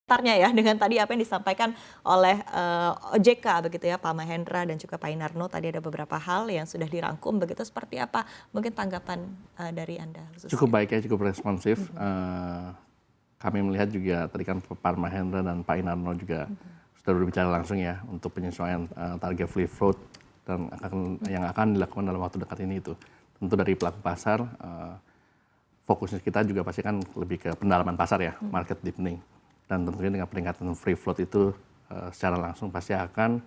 sekitarnya ya dengan tadi apa yang disampaikan oleh OJK begitu ya Pak Mahendra dan juga Pak Inarno, tadi ada beberapa hal yang sudah dirangkum begitu, seperti apa mungkin tanggapan dari Anda khususnya? Cukup baik ya, cukup responsif. Kami melihat juga tadi kan Pak Mahendra dan Pak Inarno juga sudah berbicara langsung ya untuk penyesuaian target free float dan yang akan dilakukan dalam waktu dekat ini itu. Tentu dari pelaku pasar, fokusnya kita juga pasti kan lebih ke pendalaman pasar ya, market deepening. Dan tentunya dengan peningkatan free float itu secara langsung pasti akan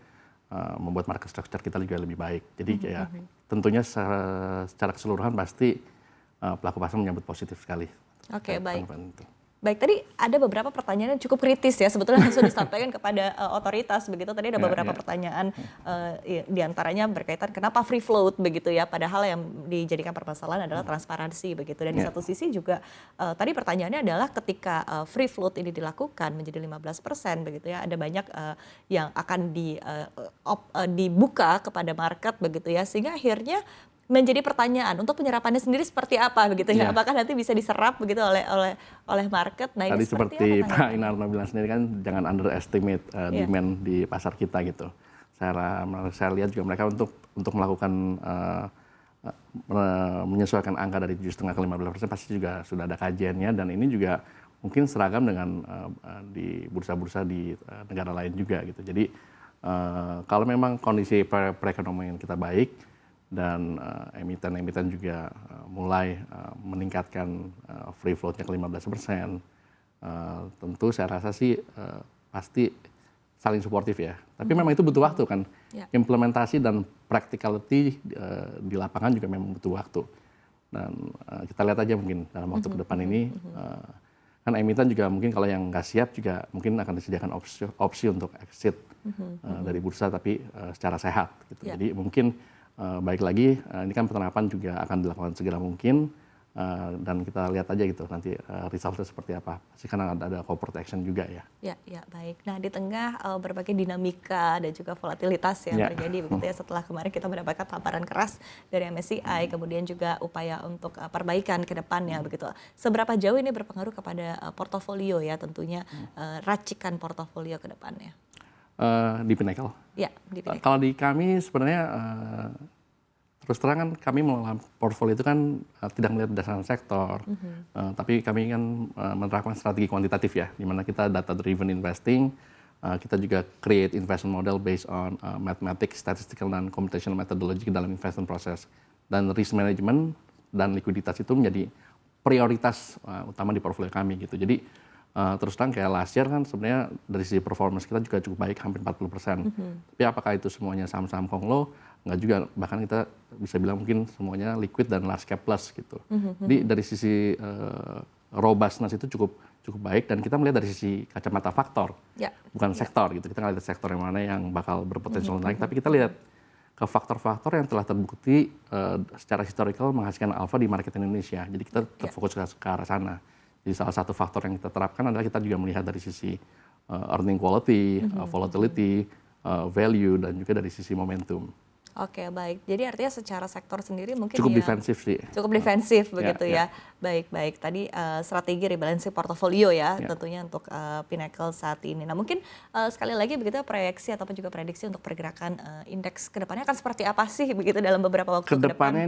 membuat market structure kita juga lebih baik. Jadi ya tentunya secara keseluruhan pasti pelaku pasar menyambut positif sekali. Oke, baik. Baik, tadi ada beberapa pertanyaan yang cukup kritis ya, sebetulnya langsung disampaikan kepada otoritas begitu. Tadi ada beberapa pertanyaan, diantaranya berkaitan kenapa free float begitu ya, padahal yang dijadikan permasalahan adalah transparansi begitu. Dan di satu sisi juga tadi pertanyaannya adalah ketika free float ini dilakukan menjadi 15% begitu ya, ada banyak yang akan dibuka kepada market begitu ya, sehingga akhirnya menjadi pertanyaan untuk penyerapannya sendiri seperti apa begitu ya, apakah nanti bisa diserap begitu oleh market. Nah, tadi ini seperti Pak Inarno bilang sendiri kan jangan underestimate demand di pasar kita gitu. Saya lihat juga mereka untuk melakukan menyesuaikan angka dari 7,5 ke 15% pasti juga sudah ada kajiannya, dan ini juga mungkin seragam dengan di bursa-bursa di negara lain juga gitu. Jadi kalau memang kondisi perekonomian kita baik dan emiten-emiten juga mulai meningkatkan free float-nya ke 15%, tentu saya rasa sih pasti saling suportif ya. Tapi memang itu butuh waktu kan. Implementasi dan practicality di lapangan juga memang butuh waktu. Dan kita lihat aja mungkin dalam waktu ke depan ini, kan emiten juga mungkin kalau yang nggak siap juga mungkin akan disediakan opsi untuk exit dari bursa, tapi secara sehat gitu. Jadi mungkin baik lagi, ini kan penerapan juga akan dilakukan segera mungkin, dan kita lihat aja gitu nanti resultnya seperti apa. Pasti kan ada corporate action juga ya. Ya, baik. Nah, di tengah berbagai dinamika dan juga volatilitas yang terjadi begitu ya, setelah kemarin kita mendapatkan tamparan keras dari MSCI, kemudian juga upaya untuk perbaikan ke depannya begitu. Seberapa jauh ini berpengaruh kepada portofolio ya, tentunya racikan portofolio ke depannya? Di Pinnacle? Ya, di Pinnacle. Kalau di kami sebenarnya terus terang kan kami mengelola portfolio itu kan tidak melihat berdasarkan sektor, tapi kami kan menerapkan strategi kuantitatif ya, di mana kita data driven investing, kita juga create investment model based on mathematics, statistical dan computational methodology dalam investment process, dan risk management dan likuiditas itu menjadi prioritas utama di portfolio kami gitu. Jadi terus terang kayak last year kan sebenarnya dari sisi performance kita juga cukup baik, hampir 40%. Tapi apakah itu semuanya saham-saham konglo? Enggak juga, bahkan kita bisa bilang mungkin semuanya liquid dan large cap plus gitu. Jadi dari sisi robustness itu cukup baik, dan kita melihat dari sisi kacamata faktor, bukan sektor gitu. Kita nggak lihat sektor yang mana yang bakal berpotensial naik, tapi kita lihat ke faktor-faktor yang telah terbukti secara historical menghasilkan alpha di market Indonesia. Jadi kita terfokus ke arah sana. Jadi salah satu faktor yang kita terapkan adalah kita juga melihat dari sisi earning quality, volatility, value, dan juga dari sisi momentum. Oke, baik. Jadi artinya secara sektor sendiri mungkin cukup defensif sih. Cukup defensif begitu ya. Baik. Tadi strategi rebalancing portofolio ya, tentunya untuk Pinnacle saat ini. Nah, mungkin sekali lagi begitu proyeksi ataupun juga prediksi untuk pergerakan indeks kedepannya akan seperti apa sih begitu dalam beberapa waktu ke depan? Kedepannya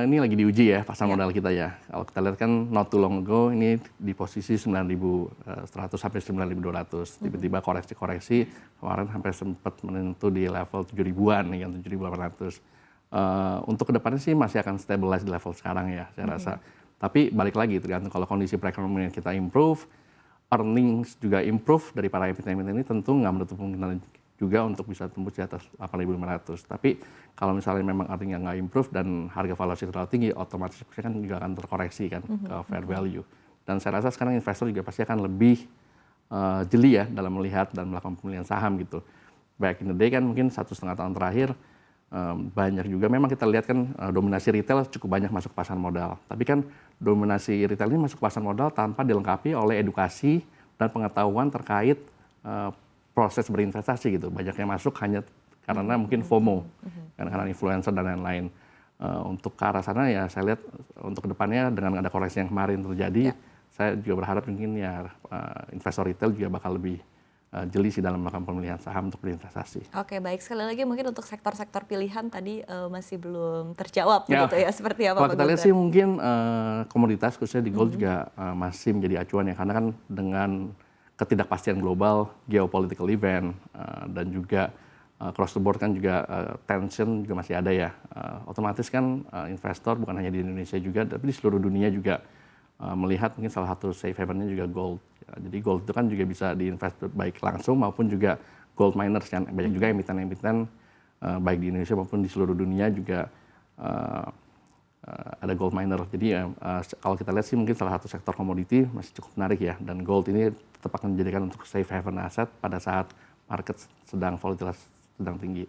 ini lagi diuji ya pasar modal kita ya. Kalau kita lihat kan not too long ago ini di posisi 9.100 sampai 9.200. Tiba-tiba koreksi kemarin sampai sempat menyentuh di level 7.000-an nih, yang 7.800. Untuk kedepannya sih masih akan stabilize di level sekarang ya, saya rasa. Tapi balik lagi, tergantung kalau kondisi perekonomian kita improve, earnings juga improve dari para emiten-emiten ini, tentu nggak menutup kemungkinan juga untuk bisa tembus di atas 8.500. Tapi kalau misalnya memang earningnya nggak improve dan harga valuasi terlalu tinggi, otomatis kan juga akan terkoreksi kan ke fair value. Dan saya rasa sekarang investor juga pasti akan lebih jeli ya dalam melihat dan melakukan pemilihan saham gitu. Back in the day kan mungkin 1,5 tahun terakhir, banyak juga memang kita lihat kan dominasi retail cukup banyak masuk pasar modal. Tapi kan dominasi retail ini masuk pasar modal tanpa dilengkapi oleh edukasi dan pengetahuan terkait proses berinvestasi gitu. Banyak yang masuk hanya karena mungkin FOMO, karena influencer dan lain-lain. Untuk ke arah sana ya saya lihat untuk kedepannya dengan ada koreksi yang kemarin terjadi, saya juga berharap mungkin ya investor retail juga bakal lebih jeli sih dalam melakukan pemilihan saham untuk berinvestasi. Oke, baik. Sekali lagi mungkin untuk sektor-sektor pilihan tadi masih belum terjawab begitu ya, seperti apa Kalau Pak kita lihat Guldan? sih mungkin komoditas khususnya di gold juga masih menjadi acuan ya, karena kan dengan ketidakpastian global, geopolitical event, dan juga cross the board kan juga tension juga masih ada ya. Otomatis kan investor bukan hanya di Indonesia juga, tapi di seluruh dunia juga melihat mungkin salah satu safe haven-nya juga gold. Jadi gold itu kan juga bisa diinvest baik langsung maupun juga gold miners kan. Banyak juga emiten-emiten baik di Indonesia maupun di seluruh dunia juga ada gold miner. Jadi kalau kita lihat sih mungkin salah satu sektor komoditi masih cukup menarik ya. Dan gold ini tetap akan dijadikan untuk safe haven aset pada saat market sedang volatilitas sedang tinggi.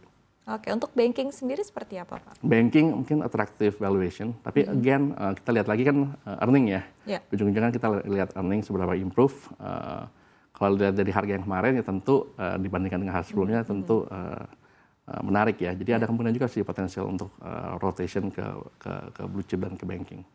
Oke, untuk banking sendiri seperti apa Pak? Banking mungkin attractive valuation, tapi again kita lihat lagi kan earning ya. Ujung-ujungnya kita lihat earning seberapa improve. Kalau lihat dari harga yang kemarin ya tentu dibandingkan dengan harga sebelumnya tentu menarik ya. Jadi ada kemungkinan juga sih potensial untuk rotation ke blue chip dan ke banking.